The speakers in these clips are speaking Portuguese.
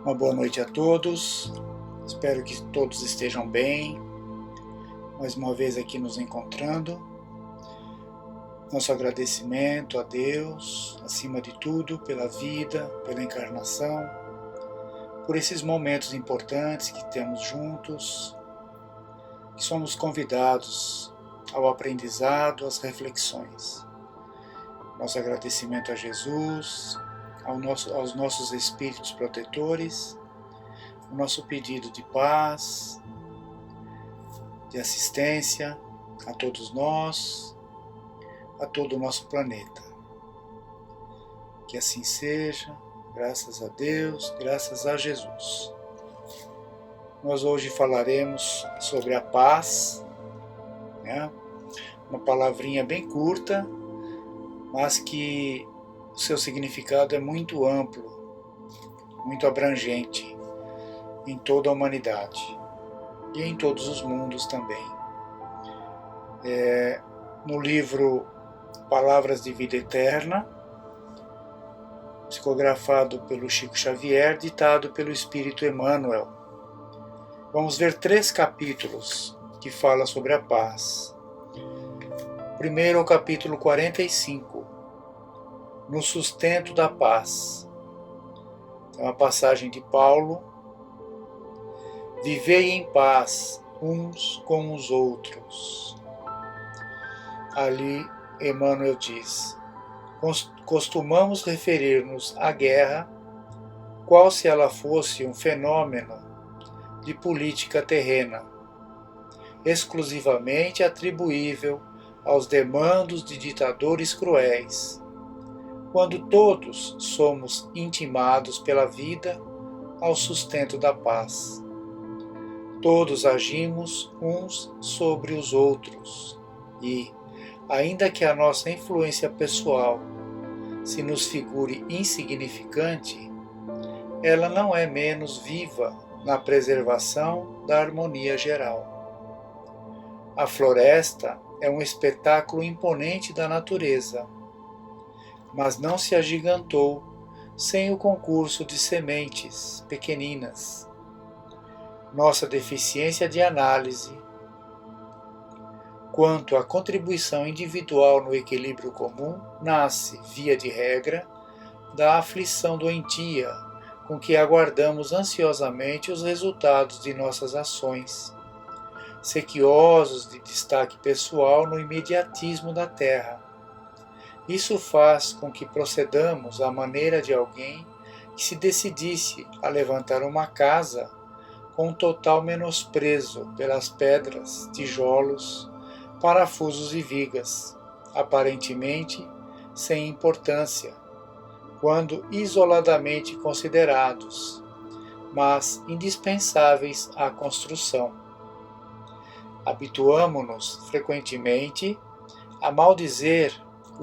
Uma boa noite a todos, espero que todos estejam bem, mais uma vez aqui nos encontrando. Nosso agradecimento a Deus, acima de tudo, pela vida, pela encarnação, por esses momentos importantes que temos juntos, que somos convidados ao aprendizado, às reflexões. Nosso agradecimento a Jesus, aos nossos espíritos protetores, o nosso pedido de paz, de assistência a todos nós, a todo o nosso planeta. Que assim seja, graças a Deus, graças a Jesus. Nós hoje falaremos sobre a paz, né? Uma palavrinha bem curta, mas que o seu significado é muito amplo, muito abrangente em toda a humanidade e em todos os mundos também. No livro Palavras de Vida Eterna, psicografado pelo Chico Xavier, ditado pelo Espírito Emmanuel, vamos ver 3 capítulos que falam sobre a paz. Primeiro, o capítulo 45, no sustento da paz. É uma passagem de Paulo: vivei em paz uns com os outros. Ali Emmanuel diz: costumamos referir-nos à guerra qual se ela fosse um fenômeno de política terrena, exclusivamente atribuível aos demandos de ditadores cruéis, quando todos somos intimados pela vida ao sustento da paz. Todos agimos uns sobre os outros e, ainda que a nossa influência pessoal se nos figure insignificante, ela não é menos viva na preservação da harmonia geral. A floresta é um espetáculo imponente da natureza, mas não se agigantou sem o concurso de sementes pequeninas. Nossa deficiência de análise quanto à contribuição individual no equilíbrio comum nasce, via de regra, da aflição doentia com que aguardamos ansiosamente os resultados de nossas ações, sequiosos de destaque pessoal no imediatismo da terra. Isso faz com que procedamos à maneira de alguém que se decidisse a levantar uma casa com total menosprezo pelas pedras, tijolos, parafusos e vigas, aparentemente sem importância, quando isoladamente considerados, mas indispensáveis à construção. Habituamo-nos frequentemente a maldizer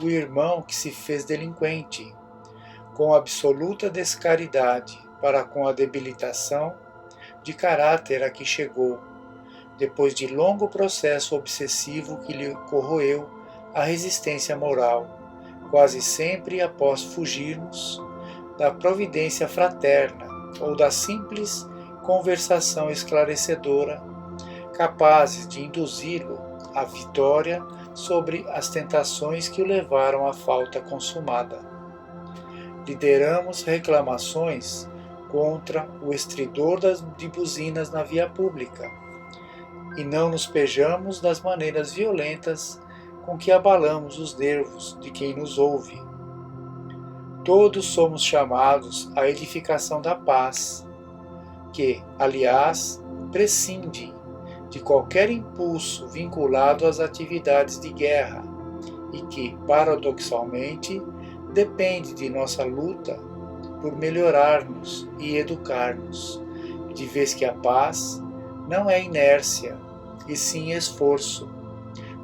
o irmão que se fez delinquente, com absoluta descaridade para com a debilitação de caráter a que chegou, depois de longo processo obsessivo que lhe corroeu a resistência moral, quase sempre após fugirmos da providência fraterna ou da simples conversação esclarecedora, capazes de induzi-lo à vitória sobre as tentações que o levaram à falta consumada. Lideramos reclamações contra o estridor de buzinas na via pública e não nos pejamos das maneiras violentas com que abalamos os nervos de quem nos ouve. Todos somos chamados à edificação da paz, que, aliás, prescinde de qualquer impulso vinculado às atividades de guerra e que, paradoxalmente, depende de nossa luta por melhorar-nos e educar-nos, de vez que a paz não é inércia, e sim esforço,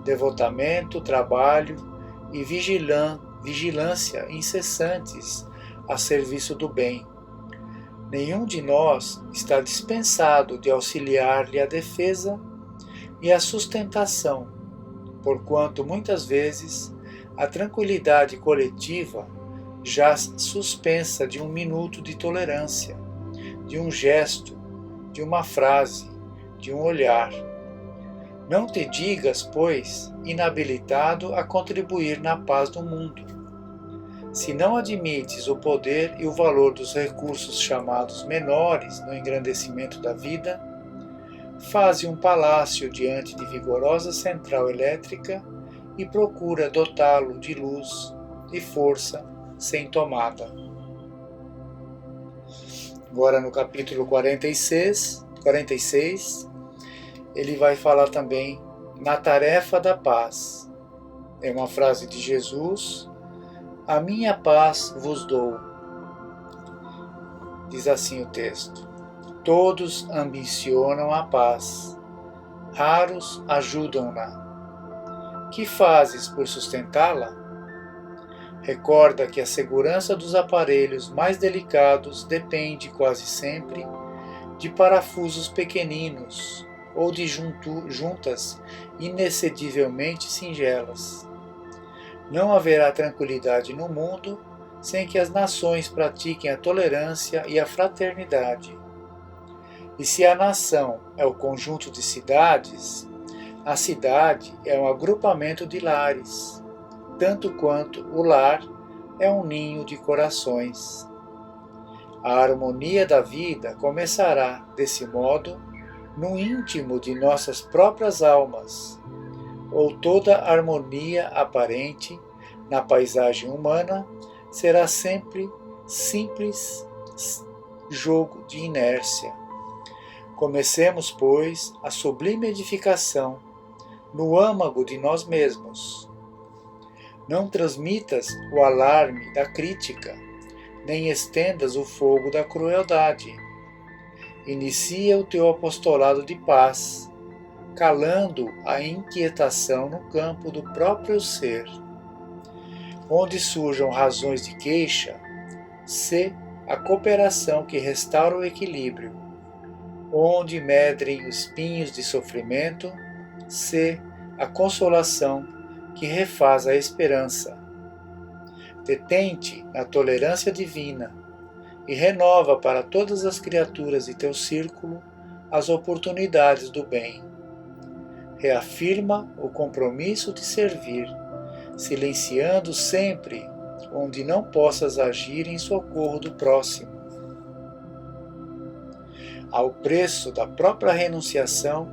devotamento, trabalho e vigilância incessantes a serviço do bem. Nenhum de nós está dispensado de auxiliar-lhe a defesa e a sustentação, porquanto muitas vezes a tranquilidade coletiva jaz suspensa de um minuto de tolerância, de um gesto, de uma frase, de um olhar. Não te digas, pois, inabilitado a contribuir na paz do mundo. Se não admites o poder e o valor dos recursos chamados menores no engrandecimento da vida, faze um palácio diante de vigorosa central elétrica e procura dotá-lo de luz e força sem tomada. Agora no capítulo 46, ele vai falar também na tarefa da paz. É uma frase de Jesus: a minha paz vos dou. Diz assim o texto: todos ambicionam a paz, raros ajudam-na. Que fazes por sustentá-la? Recorda que a segurança dos aparelhos mais delicados depende quase sempre de parafusos pequeninos ou de juntas inexcedivelmente singelas. Não haverá tranquilidade no mundo sem que as nações pratiquem a tolerância e a fraternidade. E se a nação é o conjunto de cidades, a cidade é um agrupamento de lares, tanto quanto o lar é um ninho de corações. A harmonia da vida começará, desse modo, no íntimo de nossas próprias almas, ou toda harmonia aparente na paisagem humana será sempre simples jogo de inércia. Comecemos, pois, a sublime edificação no âmago de nós mesmos. Não transmitas o alarme da crítica, nem estendas o fogo da crueldade. Inicia o teu apostolado de paz, calando a inquietação no campo do próprio ser. Onde surjam razões de queixa, sê a cooperação que restaura o equilíbrio. Onde medrem os espinhos de sofrimento, sê a consolação que refaz a esperança. Detente na tolerância divina e renova para todas as criaturas de teu círculo as oportunidades do bem. Reafirma o compromisso de servir, silenciando sempre onde não possas agir em socorro do próximo. Ao preço da própria renunciação,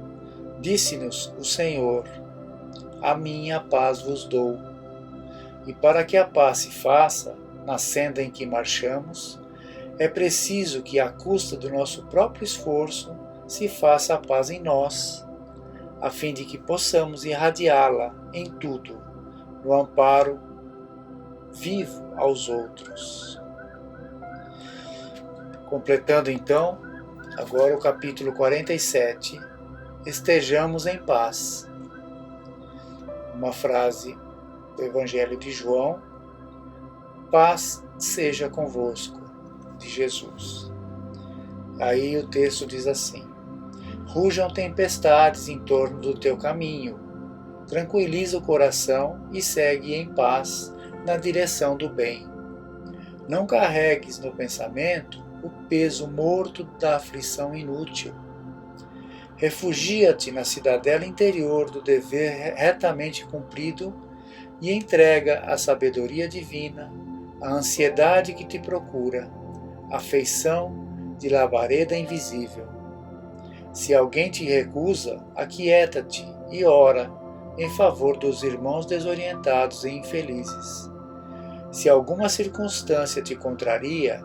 disse-nos o Senhor: a minha paz vos dou. E para que a paz se faça na senda em que marchamos, é preciso que, à custa do nosso próprio esforço, se faça a paz em nós, a fim de que possamos irradiá-la em tudo, no amparo vivo aos outros. Completando então, agora o capítulo 47, estejamos em paz. Uma frase do Evangelho de João: paz seja convosco, de Jesus. Aí o texto diz assim: rujam tempestades em torno do teu caminho, tranquiliza o coração e segue em paz na direção do bem. Não carregues no pensamento o peso morto da aflição inútil. Refugia-te na cidadela interior do dever retamente cumprido e entrega à sabedoria divina a ansiedade que te procura, a feição de labareda invisível. Se alguém te recusa, aquieta-te e ora em favor dos irmãos desorientados e infelizes. Se alguma circunstância te contraria,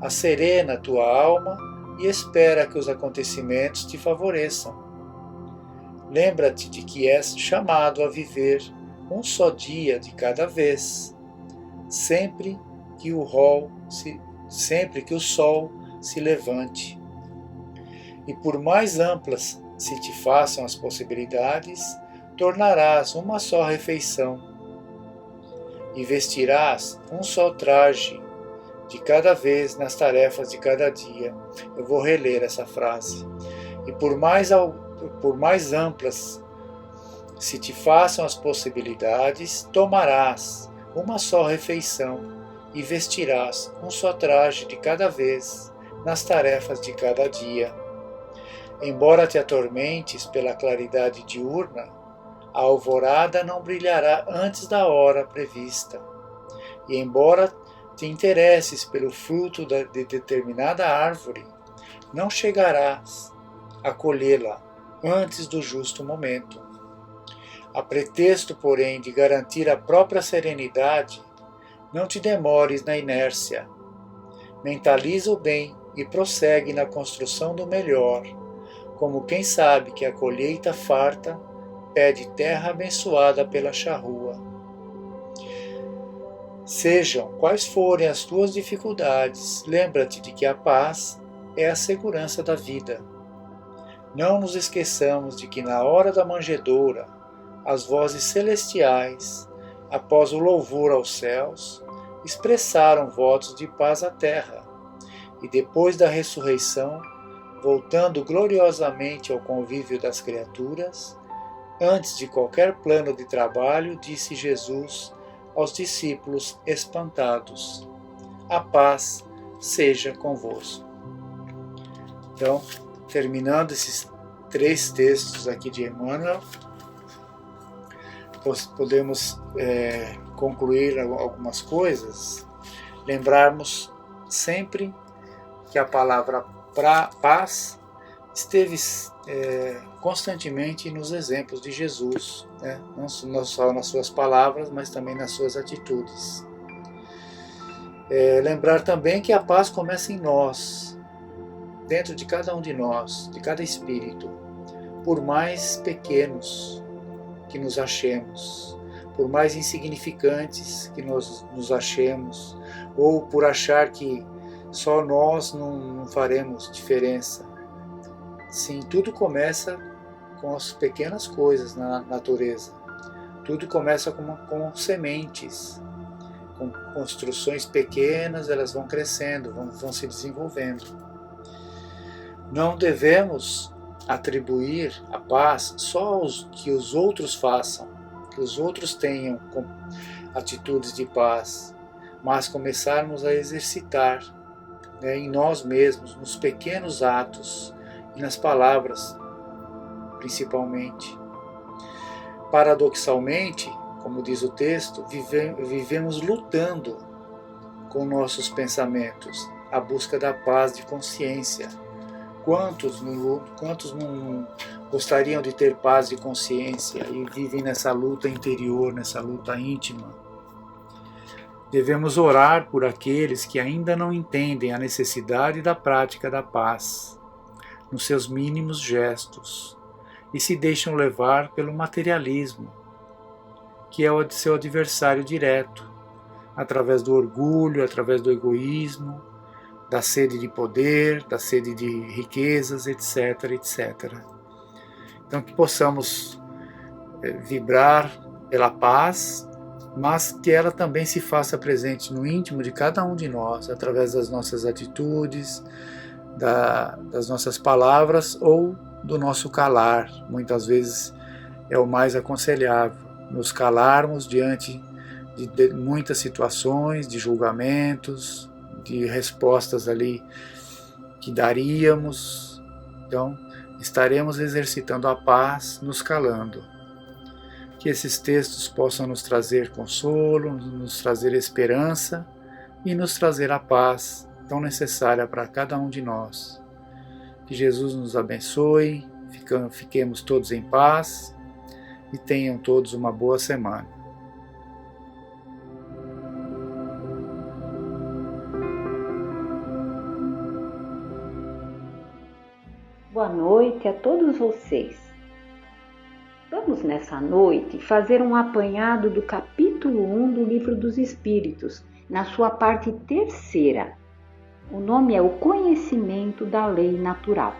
asserena tua alma e espera que os acontecimentos te favoreçam. Lembra-te de que és chamado a viver um só dia de cada vez, sempre que o sol se levante. E por mais amplas se te façam as possibilidades, tornarás uma só refeição e vestirás um só traje de cada vez nas tarefas de cada dia. Eu vou reler essa frase. E por mais amplas se te façam as possibilidades, tomarás uma só refeição e vestirás um só traje de cada vez nas tarefas de cada dia. Embora te atormentes pela claridade diurna, a alvorada não brilhará antes da hora prevista. E embora te interesses pelo fruto de determinada árvore, não chegarás a colhê-la antes do justo momento. A pretexto, porém, de garantir a própria serenidade, não te demores na inércia. Mentaliza o bem e prossegue na construção do melhor, como quem sabe que a colheita farta pede terra abençoada pela charrua. Sejam quais forem as tuas dificuldades, lembra-te de que a paz é a segurança da vida. Não nos esqueçamos de que na hora da manjedoura, as vozes celestiais, após o louvor aos céus, expressaram votos de paz à terra, e depois da ressurreição, voltando gloriosamente ao convívio das criaturas, antes de qualquer plano de trabalho, disse Jesus aos discípulos espantados: a paz seja convosco. Então, terminando esses 3 textos aqui de Emmanuel, podemos concluir algumas coisas, lembrarmos sempre que a palavra paz esteve constantemente nos exemplos de Jesus, né? Não só nas suas palavras, mas também nas suas atitudes. Lembrar também que a paz começa em nós, dentro de cada um de nós, de cada espírito, por mais pequenos que nos achemos, por mais insignificantes que nos achemos, ou por achar que só nós não faremos diferença. Sim, tudo começa com as pequenas coisas na natureza. Tudo começa com sementes, com construções pequenas, elas vão crescendo, vão se desenvolvendo. Não devemos atribuir a paz só aos que os outros façam, que os outros tenham atitudes de paz, mas começarmos a exercitar, né, em nós mesmos, nos pequenos atos e nas palavras, principalmente. Paradoxalmente, como diz o texto, vivemos lutando com nossos pensamentos, a busca da paz de consciência. Quantos não gostariam de ter paz de consciência e vivem nessa luta interior, nessa luta íntima? Devemos orar por aqueles que ainda não entendem a necessidade da prática da paz, nos seus mínimos gestos, e se deixam levar pelo materialismo, que é o de seu adversário direto, através do orgulho, através do egoísmo, da sede de poder, da sede de riquezas, etc, etc. Então que possamos vibrar pela paz, mas que ela também se faça presente no íntimo de cada um de nós, através das nossas atitudes, das nossas palavras ou do nosso calar. Muitas vezes é o mais aconselhável, nos calarmos diante de muitas situações, de julgamentos, de respostas ali que daríamos. Então, estaremos exercitando a paz, nos calando. Que esses textos possam nos trazer consolo, nos trazer esperança e nos trazer a paz tão necessária para cada um de nós. Que Jesus nos abençoe, fiquemos todos em paz e tenham todos uma boa semana. Boa noite a todos vocês. Vamos nessa noite fazer um apanhado do capítulo 1 do Livro dos Espíritos, na sua parte 3ª. O nome é O Conhecimento da Lei Natural.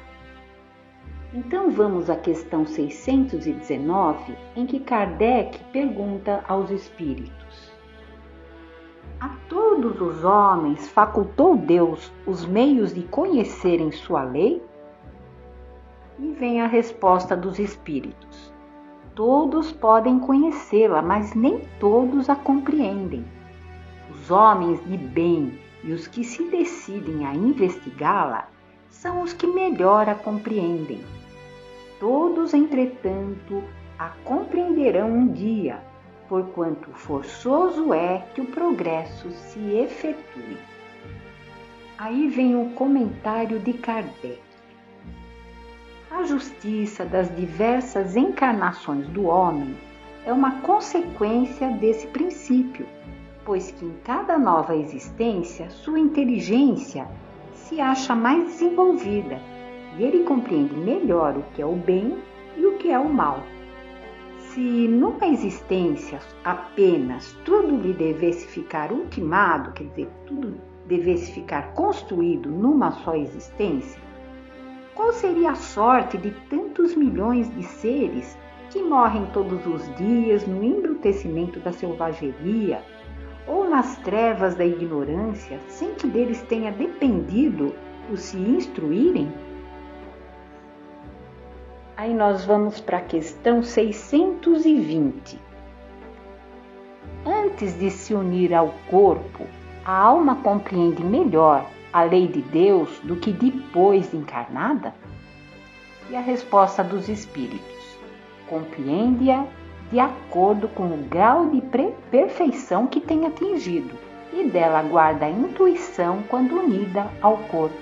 Então vamos à questão 619, em que Kardec pergunta aos espíritos: a todos os homens facultou Deus os meios de conhecerem sua lei? E vem a resposta dos espíritos: todos podem conhecê-la, mas nem todos a compreendem. Os homens de bem e os que se decidem a investigá-la são os que melhor a compreendem. Todos, entretanto, a compreenderão um dia, porquanto forçoso é que o progresso se efetue. Aí vem o comentário de Kardec. A justiça das diversas encarnações do homem é uma consequência desse princípio, pois que em cada nova existência sua inteligência se acha mais desenvolvida e ele compreende melhor o que é o bem e o que é o mal. Se numa existência apenas tudo lhe devesse ficar ultimado, quer dizer, tudo devesse ficar construído numa só existência, qual seria a sorte de tantos milhões de seres que morrem todos os dias no embrutecimento da selvageria ou nas trevas da ignorância, sem que deles tenha dependido o se instruírem? Aí nós vamos para a questão 620. Antes de se unir ao corpo, a alma compreende melhor a lei de Deus do que depois de encarnada? E a resposta dos espíritos: compreende-a de acordo com o grau de perfeição que tem atingido, e dela guarda a intuição quando unida ao corpo.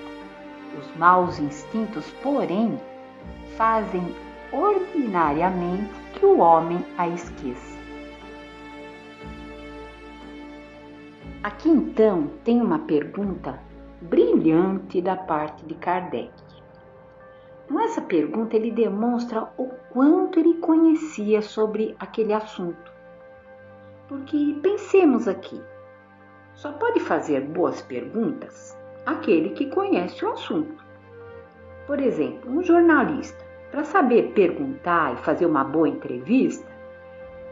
Os maus instintos, porém, fazem ordinariamente que o homem a esqueça. Aqui então tem uma pergunta brilhante da parte de Kardec. Nessa pergunta ele demonstra o quanto ele conhecia sobre aquele assunto. Porque pensemos aqui, só pode fazer boas perguntas aquele que conhece o assunto. Por exemplo, um jornalista, para saber perguntar e fazer uma boa entrevista,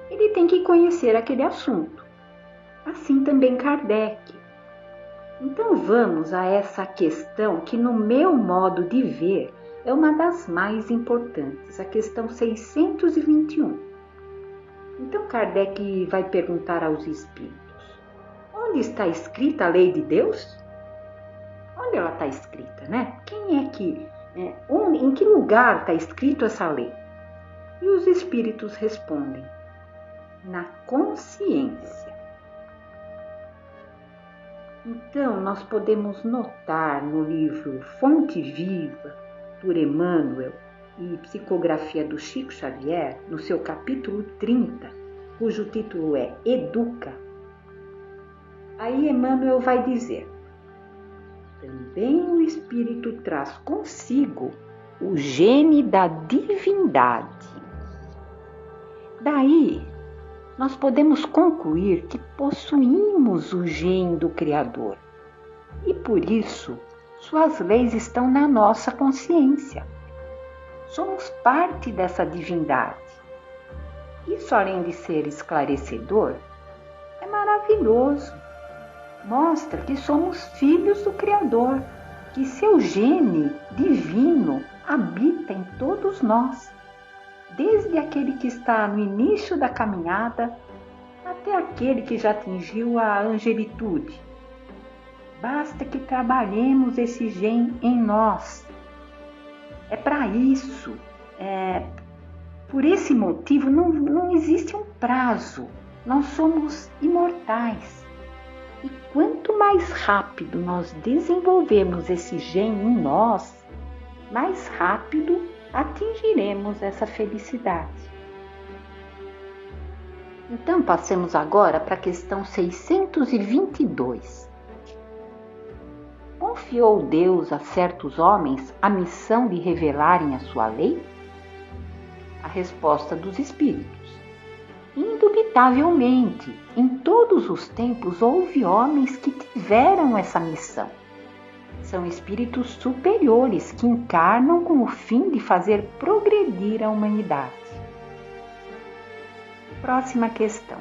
ele tem que conhecer aquele assunto. Assim também Kardec. Então vamos a essa questão que, no meu modo de ver, é uma das mais importantes, a questão 621. Então Kardec vai perguntar aos espíritos: onde está escrita a lei de Deus? Onde ela está escrita, né? Quem é que... em que lugar está escrito essa lei? E os espíritos respondem: na consciência. Então, nós podemos notar no livro Fonte Viva, por Emmanuel, e Psicografia do Chico Xavier, no seu capítulo 30, cujo título é Educa. Aí Emmanuel vai dizer: também o Espírito traz consigo o gene da divindade. Daí, nós podemos concluir que possuímos o gene do Criador e, por isso, suas leis estão na nossa consciência. Somos parte dessa divindade. Isso, além de ser esclarecedor, é maravilhoso. Mostra que somos filhos do Criador, que seu gene divino habita em todos nós, desde aquele que está no início da caminhada até aquele que já atingiu a angelitude. Basta que trabalhemos esse gene em nós. É para isso, por esse motivo, não existe um prazo. Nós somos imortais. E quanto mais rápido nós desenvolvemos esse gene em nós, mais rápido atingiremos essa felicidade. Então, passemos agora para a questão 622. Confiou Deus a certos homens a missão de revelarem a sua lei? A resposta dos espíritos: indubitavelmente, em todos os tempos houve homens que tiveram essa missão. São espíritos superiores que encarnam com o fim de fazer progredir a humanidade. Próxima questão.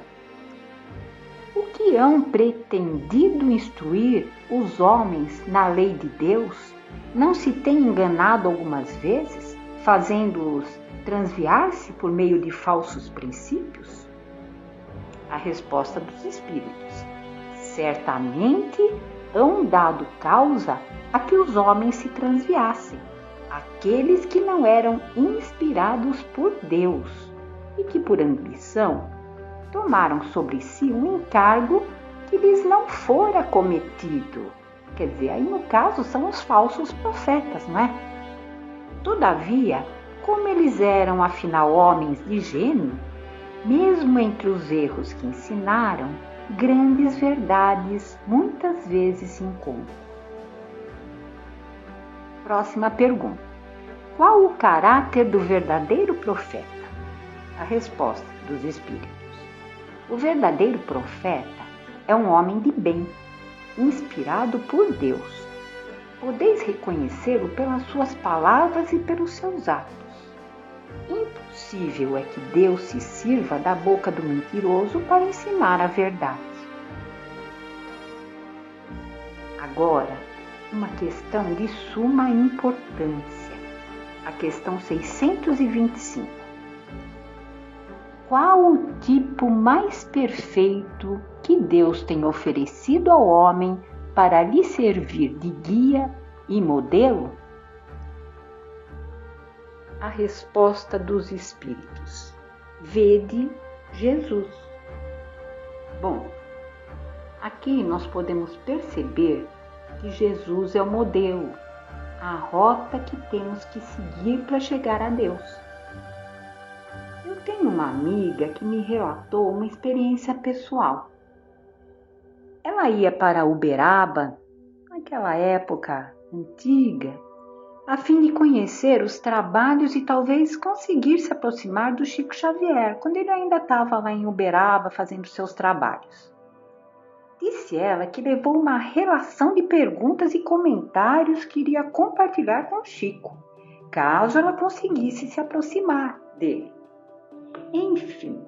O que hão pretendido instruir os homens na lei de Deus não se tem enganado algumas vezes, fazendo-os transviar-se por meio de falsos princípios? A resposta dos espíritos: certamente hão dado causa a que os homens se transviassem, aqueles que não eram inspirados por Deus e que, por ambição, tomaram sobre si um encargo que lhes não fora cometido. Quer dizer, aí no caso são os falsos profetas, não é? Todavia, como eles eram afinal homens de gênio, mesmo entre os erros que ensinaram, grandes verdades muitas vezes se encontram. Próxima pergunta. Qual o caráter do verdadeiro profeta? A resposta dos Espíritos. O verdadeiro profeta é um homem de bem, inspirado por Deus. Podeis reconhecê-lo pelas suas palavras e pelos seus atos. Impossível é que Deus se sirva da boca do mentiroso para ensinar a verdade. Agora, uma questão de suma importância. A questão 625. Qual o tipo mais perfeito que Deus tem oferecido ao homem para lhe servir de guia e modelo? A resposta dos Espíritos. Vede Jesus. Bom, aqui nós podemos perceber que Jesus é o modelo, a rota que temos que seguir para chegar a Deus. Eu tenho uma amiga que me relatou uma experiência pessoal. Ela ia para Uberaba, naquela época antiga, a fim de conhecer os trabalhos e talvez conseguir se aproximar do Chico Xavier, quando ele ainda estava lá em Uberaba fazendo seus trabalhos. Disse ela que levou uma relação de perguntas e comentários que iria compartilhar com o Chico, caso ela conseguisse se aproximar dele. Enfim,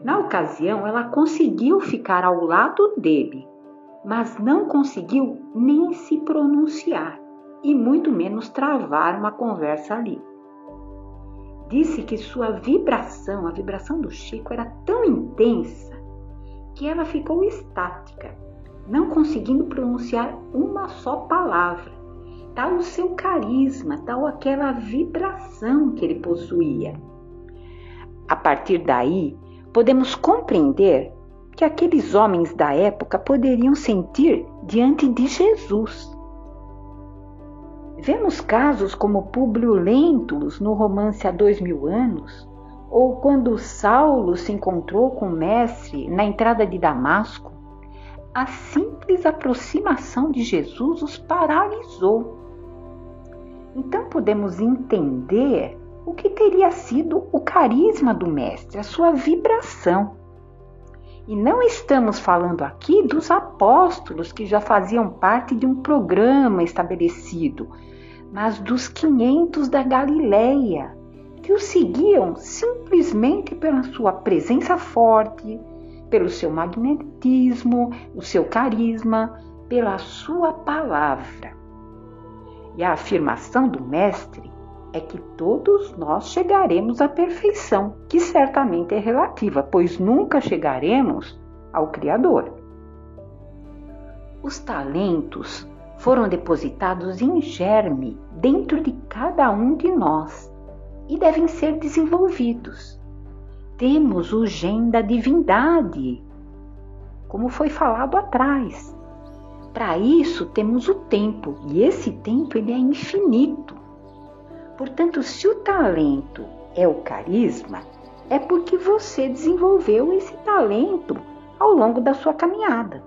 na ocasião ela conseguiu ficar ao lado dele, mas não conseguiu nem se pronunciar e muito menos travar uma conversa ali. Disse que sua vibração, a vibração do Chico, era tão intensa que ela ficou estática, não conseguindo pronunciar uma só palavra. Tal o seu carisma, tal aquela vibração que ele possuía. A partir daí, podemos compreender que aqueles homens da época poderiam sentir diante de Jesus. Vemos casos como Públio Lentulus no romance Há 2000 anos, ou quando Saulo se encontrou com o mestre na entrada de Damasco. A simples aproximação de Jesus os paralisou. Então podemos entender o que teria sido o carisma do mestre, a sua vibração. E não estamos falando aqui dos apóstolos que já faziam parte de um programa estabelecido, mas dos 500 da Galileia, que o seguiam simplesmente pela sua presença forte, pelo seu magnetismo, o seu carisma, pela sua palavra. E a afirmação do mestre é que todos nós chegaremos à perfeição, que certamente é relativa, pois nunca chegaremos ao Criador. Os talentos foram depositados em germe dentro de cada um de nós e devem ser desenvolvidos. Temos o gene da divindade, como foi falado atrás. Para isso temos o tempo, e esse tempo ele é infinito. Portanto, se o talento é o carisma, é porque você desenvolveu esse talento ao longo da sua caminhada.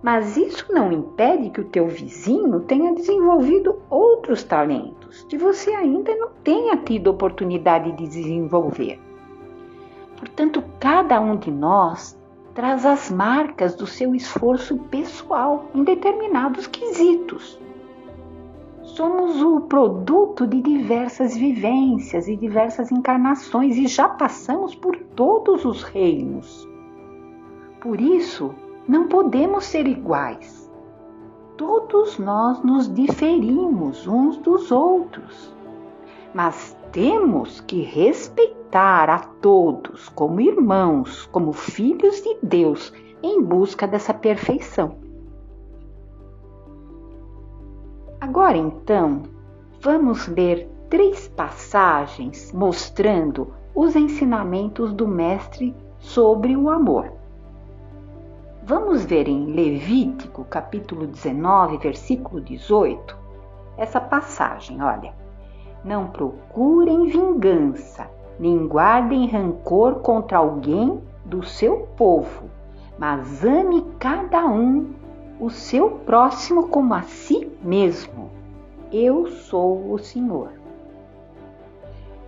Mas isso não impede que o teu vizinho tenha desenvolvido outros talentos que você ainda não tenha tido oportunidade de desenvolver. Portanto, cada um de nós traz as marcas do seu esforço pessoal em determinados quesitos. Somos o produto de diversas vivências e diversas encarnações e já passamos por todos os reinos. Por isso, não podemos ser iguais. Todos nós nos diferimos uns dos outros, mas temos que respeitar a todos como irmãos, como filhos de Deus, em busca dessa perfeição. Agora então, vamos ler 3 passagens mostrando os ensinamentos do Mestre sobre o amor. Vamos ver em Levítico, capítulo 19, versículo 18, essa passagem, olha. Não procurem vingança, nem guardem rancor contra alguém do seu povo, mas ame cada um o seu próximo como a si mesmo. Eu sou o Senhor.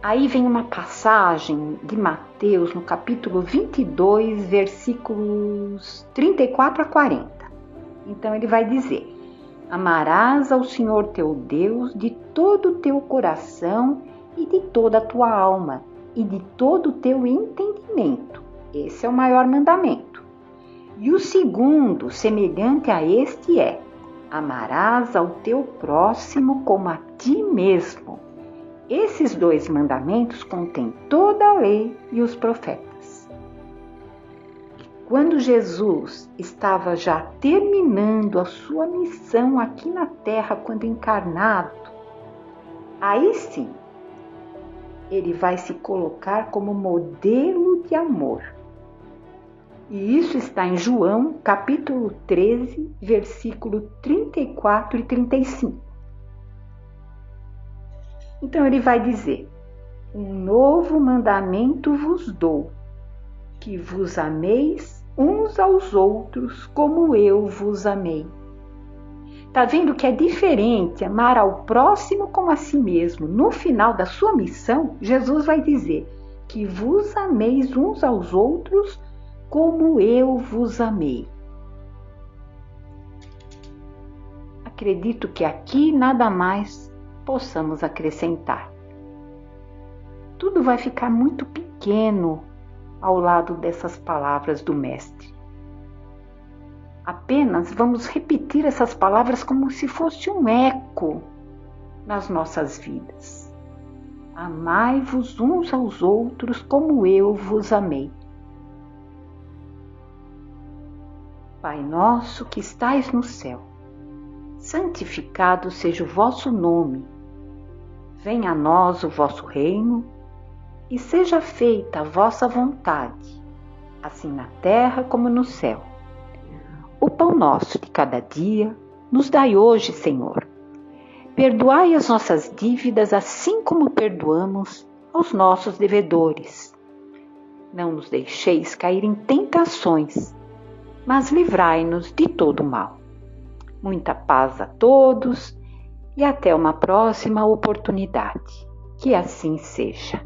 Aí vem uma passagem de Mateus, no capítulo 22, versículos 34 a 40. Então ele vai dizer: amarás ao Senhor teu Deus de todo o teu coração e de toda a tua alma e de todo o teu entendimento. Esse é o maior mandamento. E o segundo, semelhante a este, é: amarás ao teu próximo como a ti mesmo. Esses 2 mandamentos contêm toda a lei e os profetas. Quando Jesus estava já terminando a sua missão aqui na terra, quando encarnado, aí sim, ele vai se colocar como modelo de amor. E isso está em João, capítulo 13, versículo 34 e 35. Então ele vai dizer: um novo mandamento vos dou, que vos ameis uns aos outros como eu vos amei. Está vendo que é diferente amar ao próximo como a si mesmo? No final da sua missão, Jesus vai dizer que vos ameis uns aos outros como eu vos amei. Acredito que aqui nada mais possamos acrescentar. Tudo vai ficar muito pequeno ao lado dessas palavras do Mestre. Apenas vamos repetir essas palavras como se fosse um eco nas nossas vidas. Amai-vos uns aos outros como eu vos amei. Pai nosso que estais no céu, santificado seja o vosso nome. Venha a nós o vosso reino e seja feita a vossa vontade, assim na terra como no céu. O pão nosso de cada dia nos dai hoje, Senhor. Perdoai as nossas dívidas assim como perdoamos aos nossos devedores. Não nos deixeis cair em tentações, mas livrai-nos de todo mal. Muita paz a todos e até uma próxima oportunidade. Que assim seja.